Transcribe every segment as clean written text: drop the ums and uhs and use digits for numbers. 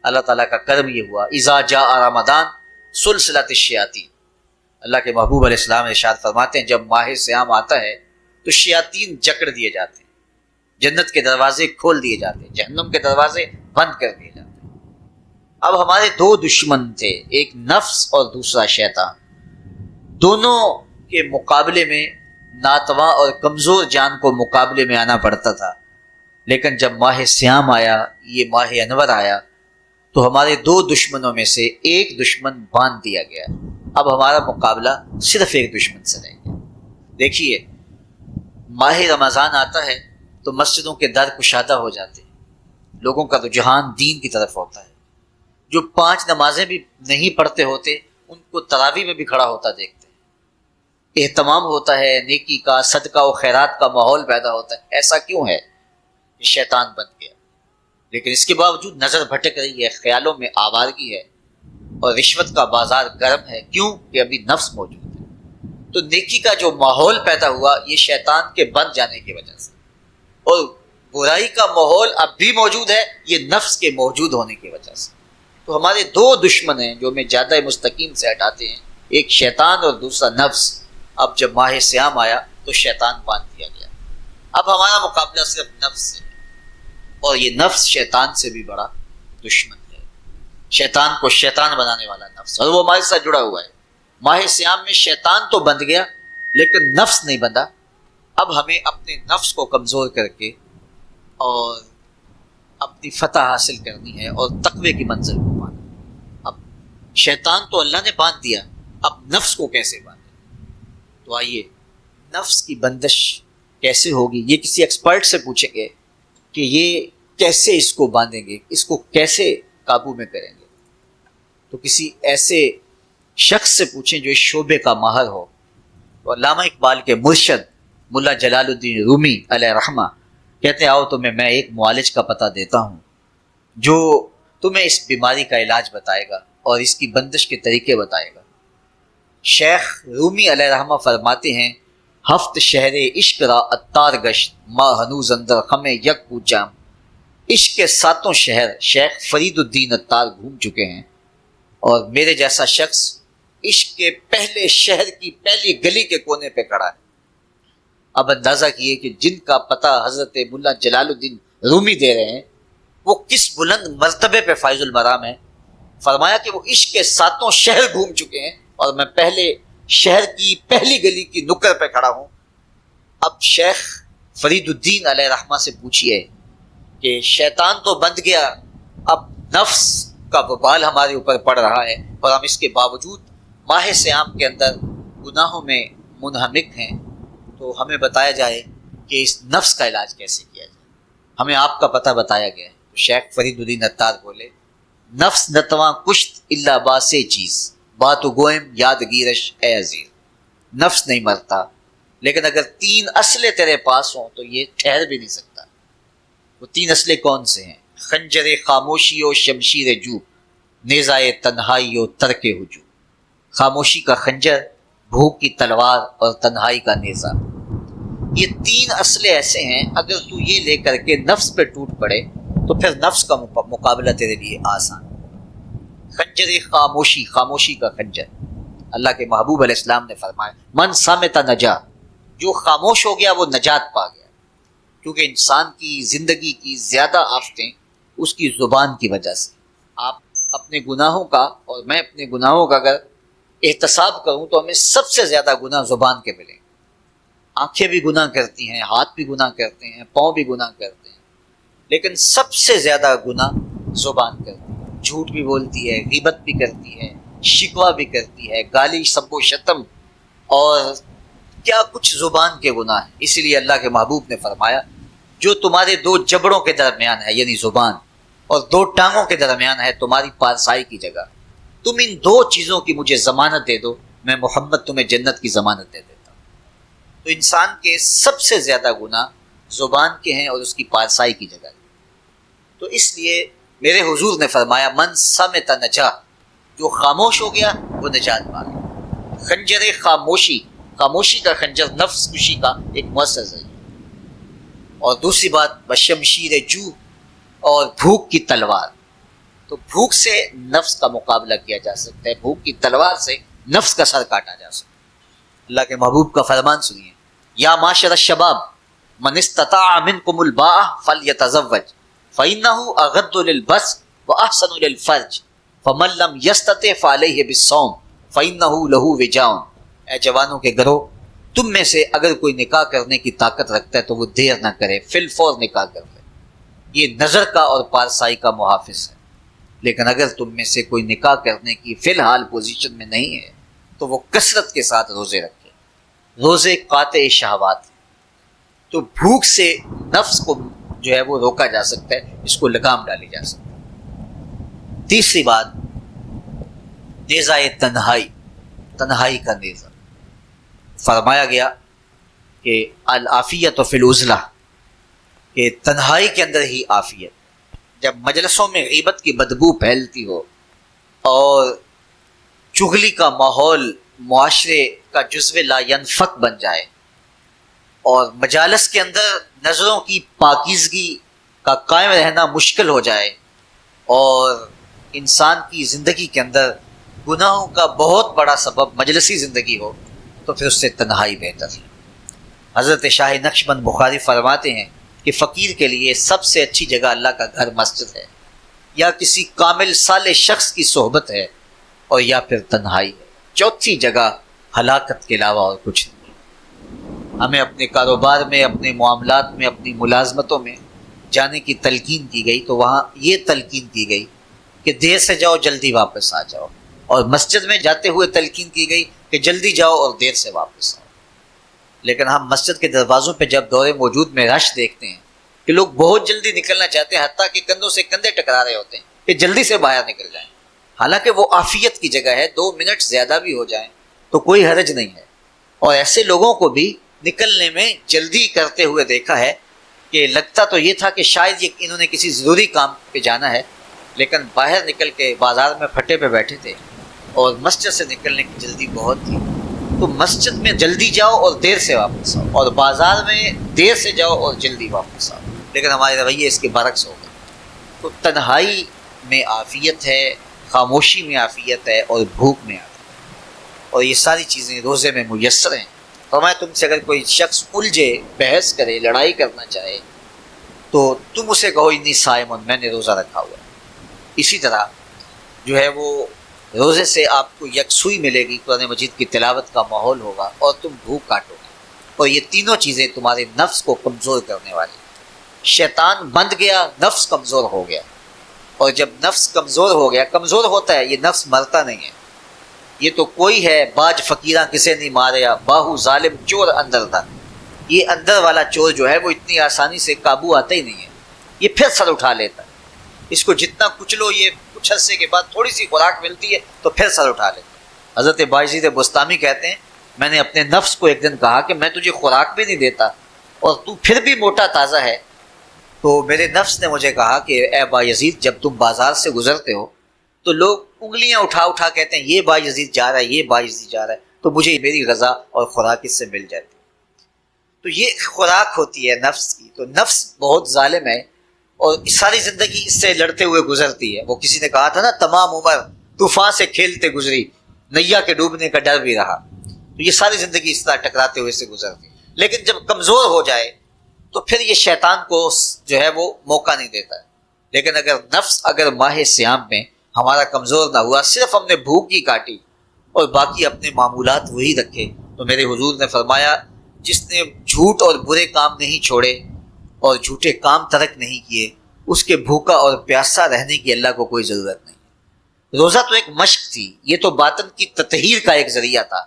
اللہ تعالیٰ کا کرم یہ ہوا اذا جاء رمضان سلسلۃ الشیاطین، اللہ کے محبوب علیہ السلام ارشاد فرماتے ہیں جب ماہ صیام آتا ہے تو شیاطین جکڑ دیے جاتے ہیں، جنت کے دروازے کھول دیے جاتے ہیں، جہنم کے دروازے بند کر دیے جاتے ہیں۔ اب ہمارے دو دشمن تھے، ایک نفس اور دوسرا شیطان، دونوں کے مقابلے میں ناتواں اور کمزور جان کو مقابلے میں آنا پڑتا تھا، لیکن جب ماہ صیام آیا، یہ ماہ انور آیا، تو ہمارے دو دشمنوں میں سے ایک دشمن باندھ دیا گیا۔ اب ہمارا مقابلہ صرف ایک دشمن سے رہ گیا۔ دیکھیے، ماہ رمضان آتا ہے تو مسجدوں کے در کشادہ ہو جاتے ہیں، لوگوں کا رجحان دین کی طرف ہوتا ہے، جو 5 نمازیں بھی نہیں پڑھتے ہوتے ان کو تراویح میں بھی کھڑا ہوتا دیکھتے ہیں، اہتمام ہوتا ہے، نیکی کا، صدقہ و خیرات کا ماحول پیدا ہوتا ہے۔ ایسا کیوں ہے؟ یہ شیطان بن گیا، لیکن اس کے باوجود نظر بھٹک رہی ہے، خیالوں میں آوارگی ہے اور رشوت کا بازار گرم ہے۔ کیوں؟ کہ ابھی نفس موجود ہے۔ تو نیکی کا جو ماحول پیدا ہوا یہ شیطان کے بن جانے کی وجہ سے، اور برائی کا ماحول اب بھی موجود ہے یہ نفس کے موجود ہونے کی وجہ سے۔ تو ہمارے دو دشمن ہیں جو ہمیں زیادہ مستقیم سے ہٹاتے ہیں، ایک شیطان اور دوسرا نفس۔ اب جب ماہ صیام آیا تو شیطان باندھ دیا گیا، اب ہمارا مقابلہ صرف نفس سے ہے، اور یہ نفس شیطان سے بھی بڑا دشمن ہے۔ شیطان کو شیطان بنانے والا نفس، اور وہ ہمارے ساتھ جڑا ہوا ہے۔ ماہ صیام میں شیطان تو بند گیا لیکن نفس نہیں بندھا۔ اب ہمیں اپنے نفس کو کمزور کر کے اور اپنی فتح حاصل کرنی ہے اور تقوی کی منزل کو پانا۔ اب شیطان تو اللہ نے باندھ دیا، اب نفس کو کیسے باندھیں؟ تو آئیے، نفس کی بندش کیسے ہوگی یہ کسی ایکسپرٹ سے پوچھیں گے کہ یہ کیسے اس کو باندھیں گے، اس کو کیسے قابو میں کریں گے۔ تو کسی ایسے شخص سے پوچھیں جو اس شعبے کا ماہر ہو۔ تو علامہ اقبال کے مرشد ملا جلال الدین رومی علیہ رحمہ کہتے ہیں آؤ تمہیں میں ایک معالج کا پتہ دیتا ہوں جو تمہیں اس بیماری کا علاج بتائے گا اور اس کی بندش کے طریقے بتائے گا۔ شیخ رومی علیہ رحمہ فرماتے ہیں ہفت شہر عشق را اتار گشت ما ہنوز اندر خم یک پوجام۔ عشق کے 7 شہر شیخ فرید الدین اتار گھوم چکے ہیں، اور میرے جیسا شخص عشق کے پہلے شہر کی پہلی گلی کے کونے پہ کھڑا ہے۔ اب اندازہ کیے کہ جن کا پتہ حضرت ملا جلال الدین رومی دے رہے ہیں وہ کس بلند مرتبے پہ فائز المرام ہے۔ فرمایا کہ وہ عشق کے 7 شہر گھوم چکے ہیں اور میں پہلے شہر کی پہلی گلی کی نکر پہ کھڑا ہوں۔ اب شیخ فرید الدین علیہ رحمہ سے پوچھئے کہ شیطان تو بند گیا، اب نفس کا وبال ہمارے اوپر پڑ رہا ہے اور ہم اس کے باوجود ماہ صیام کے اندر گناہوں میں منہمک ہیں، تو ہمیں بتایا جائے کہ اس نفس کا علاج کیسے کیا جائے۔ ہمیں آپ کا پتہ بتایا گیا ہے۔ تو شیخ فرید الدین اتار بولے نفس نتواں کشت اللہ باسے چیز بات گوئم یاد گیرش اے عزیز۔ نفس نہیں مرتا، لیکن اگر 3 اسلحے تیرے پاس ہوں تو یہ ٹھہر بھی نہیں سکتا۔ وہ 3 اسلحے کون سے ہیں؟ خنجر خاموشی و شمشیر جو، نیزائے تنہائی و ترک ہجو۔ خاموشی کا خنجر، بھوک کی تلوار اور تنہائی کا نیزہ، یہ 3 اسلحے ایسے ہیں اگر تو یہ لے کر کے نفس پہ ٹوٹ پڑے تو پھر نفس کا مقابلہ تیرے لیے آسان۔ خنجر خاموشی، خاموشی کا خنجر، اللہ کے محبوب علیہ السلام نے فرمایا من صامت نجا، جو خاموش ہو گیا وہ نجات پا گیا، کیونکہ انسان کی زندگی کی زیادہ آفتیں اس کی زبان کی وجہ سے۔ آپ اپنے گناہوں کا اور میں اپنے گناہوں کا اگر احتساب کروں تو ہمیں سب سے زیادہ گناہ زبان کے ملیں۔ آنکھیں بھی گناہ کرتی ہیں، ہاتھ بھی گناہ کرتے ہیں، پاؤں بھی گناہ کرتے ہیں، لیکن سب سے زیادہ گناہ زبان کرتی ہے۔ جھوٹ بھی بولتی ہے، غیبت بھی کرتی ہے، شکوہ بھی کرتی ہے، گالی سب و شتم اور کیا کچھ زبان کے گناہ ہیں۔ اسی لیے اللہ کے محبوب نے فرمایا جو تمہارے 2 جبڑوں کے درمیان ہے یعنی زبان، اور 2 ٹانگوں کے درمیان ہے تمہاری پارسائی کی جگہ، تم ان 2 چیزوں کی مجھے ضمانت دے دو، میں محمد تمہیں جنت کی ضمانت دے دیتا ہوں۔ تو انسان کے سب سے زیادہ گناہ زبان کے ہیں اور اس کی پارسائی کی جگہ۔ تو اس لیے میرے حضور نے فرمایا من صمت نجا، جو خاموش ہو گیا وہ نجات پا گیا۔ خنجر خاموشی، خاموشی کا خنجر نفس کشی کا ایک مؤثر ذریعہ۔ اور دوسری بات بشمشیر جو، اور بھوک کی تلوار۔ تو بھوک سے نفس کا مقابلہ کیا جا سکتا ہے، بھوک کی تلوار سے نفس کا سر کاٹا جا سکتا ہے۔ اللہ کے محبوب کا فرمان سنیے، یا معاشر الشباب من استطاع منکم الباء فلیتزوج فإنہ اغض للبصر واحسن للفرج فمن لم یستطع فعلیہ بالصوم فإنہ لہ وجاء۔ اے جوانوں کے گروہ، تم میں سے اگر کوئی نکاح کرنے کی طاقت رکھتا ہے تو وہ دیر نہ کرے، فی الفور نکاح کر لے، یہ نظر کا اور پارسائی کا محافظ ہے۔ لیکن اگر تم میں سے کوئی نکاح کرنے کی فی الحال پوزیشن میں نہیں ہے تو وہ کثرت کے ساتھ روزے رکھے۔ روزے قاطع شہوات، تو بھوک سے نفس کو جو ہے وہ روکا جا سکتا ہے، اس کو لگام ڈالی جا سکتا ہے۔ تیسری بات، نیزہ تنہائی، تنہائی کا نیزہ۔ فرمایا گیا کہ العافیت فی العزلہ، کہ تنہائی کے اندر ہی عافیت۔ جب مجلسوں میں غیبت کی بدبو پھیلتی ہو اور چغلی کا ماحول معاشرے کا جزو لا ینفک بن جائے اور مجالس کے اندر نظروں کی پاکیزگی کا قائم رہنا مشکل ہو جائے اور انسان کی زندگی کے اندر گناہوں کا بہت بڑا سبب مجلسی زندگی ہو تو پھر اس سے تنہائی بہتر ہے۔ حضرت شاہ نقشبند بخاری فرماتے ہیں کہ فقیر کے لیے سب سے اچھی جگہ اللہ کا گھر مسجد ہے، یا کسی کامل صالح شخص کی صحبت ہے، اور یا پھر تنہائی ہے۔ چوتھی جگہ ہلاکت کے علاوہ اور کچھ نہیں۔ ہمیں اپنے کاروبار میں، اپنے معاملات میں، اپنی ملازمتوں میں جانے کی تلقین کی گئی تو وہاں یہ تلقین کی گئی کہ دیر سے جاؤ جلدی واپس آ جاؤ، اور مسجد میں جاتے ہوئے تلقین کی گئی کہ جلدی جاؤ اور دیر سے واپس آؤ۔ لیکن ہم مسجد کے دروازوں پہ جب دور موجود میں رش دیکھتے ہیں کہ لوگ بہت جلدی نکلنا چاہتے ہیں، حتیٰ کہ کندھوں سے کندھے ٹکرا رہے ہوتے ہیں کہ جلدی سے باہر نکل جائیں، حالانکہ وہ عافیت کی جگہ ہے، 2 منٹ زیادہ بھی ہو جائیں تو کوئی حرج نہیں ہے۔ اور ایسے لوگوں کو بھی نکلنے میں جلدی کرتے ہوئے دیکھا ہے کہ لگتا تو یہ تھا کہ شاید انہوں نے کسی ضروری کام پہ جانا ہے، لیکن باہر نکل کے بازار میں پھٹے پہ بیٹھے تھے اور مسجد سے نکلنے کی جلدی بہت تھی۔ تو مسجد میں جلدی جاؤ اور دیر سے واپس آؤ، اور بازار میں دیر سے جاؤ اور جلدی واپس آؤ، لیکن ہمارے رویے اس کے برعکس ہو گئے۔ تو تنہائی میں عافیت ہے، خاموشی میں عافیت ہے، اور بھوک میں عافیت ہے، اور یہ ساری چیزیں روزے میں میسر ہیں۔ فرمایا تم سے اگر کوئی شخص الجھے، بحث کرے، لڑائی کرنا چاہے تو تم اسے کہو انی صائم، میں نے روزہ رکھا ہوا ہے۔ اسی طرح جو ہے وہ روزے سے آپ کو یکسوئی ملے گی، قرآن مجید کی تلاوت کا ماحول ہوگا اور تم بھوک کاٹو گے، اور یہ تینوں چیزیں تمہارے نفس کو کمزور کرنے والی۔ شیطان بند گیا، نفس کمزور ہو گیا، اور جب نفس کمزور ہو گیا، کمزور ہوتا ہے، یہ نفس مرتا نہیں ہے۔ یہ تو کوئی ہے باج فقیراں کسے نہیں ماریا، باہو ظالم چور اندر تھا، یہ اندر والا چور جو ہے وہ اتنی آسانی سے قابو آتا ہی نہیں ہے، یہ پھر سر اٹھا لیتا ہے۔ اس کو جتنا کچلو، یہ کچھ عرصے کے بعد تھوڑی سی خوراک ملتی ہے تو پھر سر اٹھا لیتا ہے۔ حضرت بایزید بستامی کہتے ہیں میں نے اپنے نفس کو ایک دن کہا کہ میں تجھے خوراک بھی نہیں دیتا اور تو پھر بھی موٹا تازہ ہے، تو میرے نفس نے مجھے کہا کہ اے بایزید، جب تم بازار سے گزرتے ہو تو لوگ انگلیاں اٹھا اٹھا کہتے ہیں یہ بایزید جا رہا ہے، یہ بایزید جا رہا ہے، تو مجھے میری غذا اور خوراک اس سے مل جاتی۔ تو یہ خوراک ہوتی ہے نفس کی۔ تو نفس بہت ظالم ہے اور ساری زندگی اس سے لڑتے ہوئے گزرتی ہے۔ وہ کسی نے کہا تھا نا، تمام عمر طوفان سے کھیلتے گزری، نیا کے ڈوبنے کا ڈر بھی رہا۔ تو یہ ساری زندگی اس طرح ٹکراتے ہوئے سے گزرتی ہے، لیکن جب کمزور ہو جائے تو پھر یہ شیطان کو جو ہے وہ موقع نہیں دیتا ہے۔ لیکن اگر ماہ سیام میں ہمارا کمزور نہ ہوا، صرف ہم نے بھوک ہی کاٹی اور باقی اپنے معمولات وہی رکھے، تو میرے حضور نے فرمایا جس نے جھوٹ اور برے کام نہیں چھوڑے اور جھوٹے کام ترک نہیں کیے، اس کے بھوکا اور پیاسا رہنے کی اللہ کو کوئی ضرورت نہیں۔ روزہ تو ایک مشق تھی، یہ تو باطن کی تطہیر کا ایک ذریعہ تھا،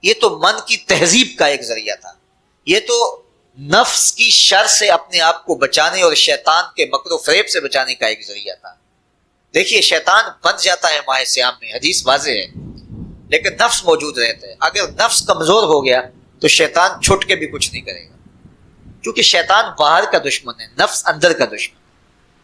یہ تو من کی تہذیب کا ایک ذریعہ تھا، یہ تو نفس کی شر سے اپنے آپ کو بچانے اور شیطان کے مکر و فریب سے بچانے کا ایک ذریعہ تھا۔ دیکھیے شیطان بن جاتا ہے ماہ سیام میں، حدیث واضح ہے، لیکن نفس موجود رہتا ہے۔ اگر نفس کمزور ہو گیا تو شیطان چھٹ کے بھی کچھ نہیں کرے گا، کیونکہ شیطان باہر کا دشمن ہے، نفس اندر کا دشمن۔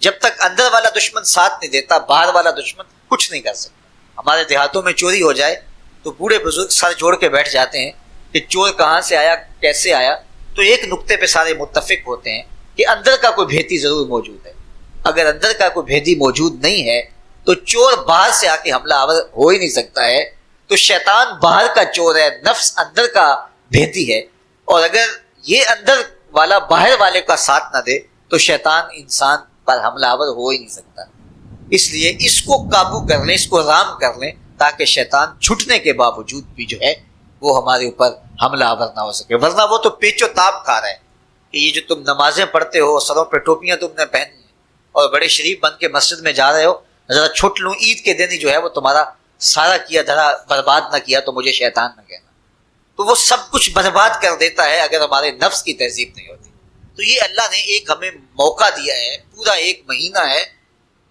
جب تک اندر والا دشمن ساتھ نہیں دیتا، باہر والا دشمن کچھ نہیں کر سکتا۔ ہمارے دیہاتوں میں چوری ہو جائے تو بوڑھے بزرگ سر جوڑ کے بیٹھ جاتے ہیں کہ چور کہاں سے آیا، کیسے آیا، تو ایک نقطے پہ سارے متفق ہوتے ہیں کہ اندر کا کوئی بھیتی ضرور موجود ہے۔ اگر اندر کا کوئی بھیتی موجود نہیں ہے تو چور باہر سے آ کے حملہ آور ہو ہی نہیں سکتا ہے. تو شیطان باہر کا چور ہے، نفس اندر کا بھیدی ہے، اور اگر یہ اندر والا باہر والے کا ساتھ نہ دے تو شیطان انسان پر حملہ آور ہو ہی نہیں سکتا. اس لیے اس کو قابو کر لیں، اس کو رام کر لیں، تاکہ شیطان چھٹنے کے باوجود بھی جو ہے وہ ہمارے اوپر حملہ آور نہ ہو سکے. ورنہ وہ تو پیچ و تاب کھا رہا ہے کہ یہ جو تم نمازیں پڑھتے ہو، سروں پہ ٹوپیاں تم نے پہنی ہیں اور بڑے شریف بن کے مسجد میں جا رہے ہو، ذرا چھٹ لوں عید کے دن ہی جو ہے وہ تمہارا سارا کیا دھرا برباد نہ کیا تو مجھے شیطان نہ کہنا. تو وہ سب کچھ برباد کر دیتا ہے اگر ہمارے نفس کی تہذیب نہیں ہوتی. تو یہ اللہ نے ایک ہمیں موقع دیا ہے، پورا ایک مہینہ ہے،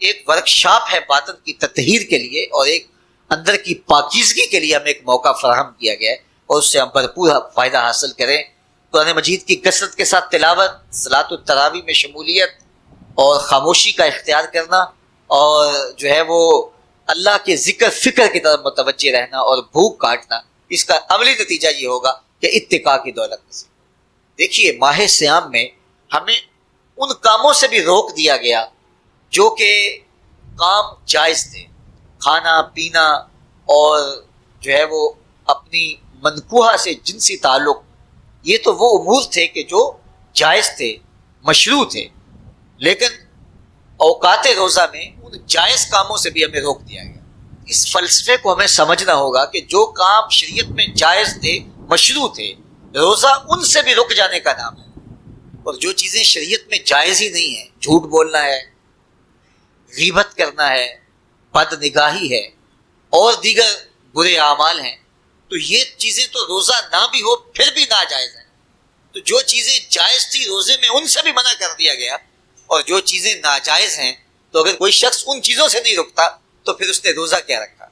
ایک ورکشاپ ہے باطن کی تطہیر کے لیے، اور ایک اندر کی پاکیزگی کے لیے ہمیں ایک موقع فراہم کیا گیا ہے، اور اس سے ہم بھرپور فائدہ حاصل کریں. قرآن مجید کی کثرت کے ساتھ تلاوت، صلاۃ التراویح میں شمولیت، اور خاموشی کا اختیار کرنا، اور جو ہے وہ اللہ کے ذکر فکر کی طرف متوجہ رہنا اور بھوک کاٹنا. اس کا عملی نتیجہ یہ ہوگا کہ اتقاء کی دولت نصیب. دیکھیے ماہ صیام میں ہمیں ان کاموں سے بھی روک دیا گیا جو کہ کام جائز تھے، کھانا پینا اور جو ہے وہ اپنی منکوحہ سے جنسی تعلق، یہ تو وہ امور تھے کہ جو جائز تھے، مشروع تھے. لیکن اوقات روزہ میں ان جائز کاموں سے بھی ہمیں روک دیا گیا. اس فلسفے کو ہمیں سمجھنا ہوگا کہ جو کام شریعت میں جائز تھے، مشروع تھے، روزہ ان سے بھی رک جانے کا نام ہے. اور جو چیزیں شریعت میں جائز ہی نہیں ہیں، جھوٹ بولنا ہے، غیبت کرنا ہے، بد نگاہی ہے، اور دیگر برے اعمال ہیں، تو یہ چیزیں تو روزہ نہ بھی ہو پھر بھی ناجائز ہیں. تو جو چیزیں جائز تھی روزے میں ان سے بھی منع کر دیا گیا، اور جو چیزیں ناجائز ہیں تو اگر کوئی شخص ان چیزوں سے نہیں رکتا تو پھر اس نے روزہ کیا رکھا.